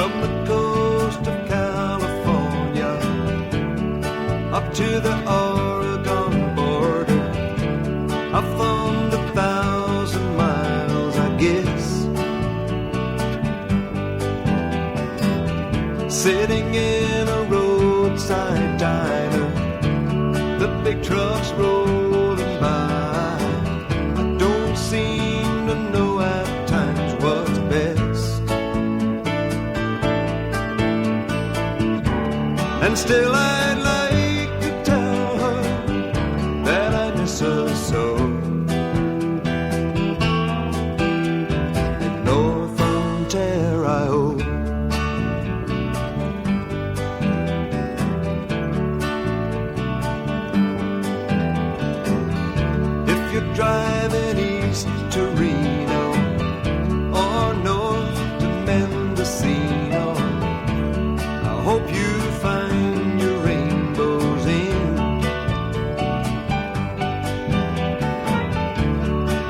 from the coast of California up to the Oregon border. I've thumbed 1,000 miles, I guess, sitting in a roadside diner, the big trucks rolling by. I don't seem to know at times what's best, and still I'd like to tell her that I miss her so. In North Ontario, if you're driving east to Reno or north to Mendocino, I hope you find your rainbows in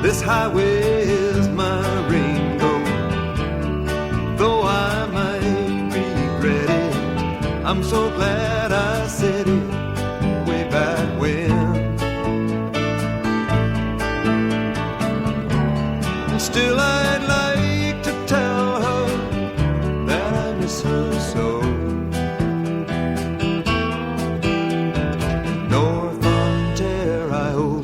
this highway is my rainbow. Though I might regret it, I'm so glad I said it way back when. And still I'd like to tell her that I miss her so. North Ontario,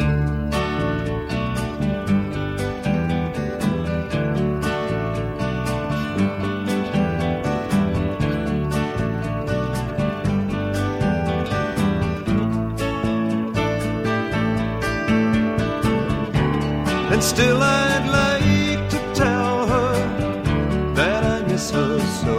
and still I'd like to tell her that I miss her so.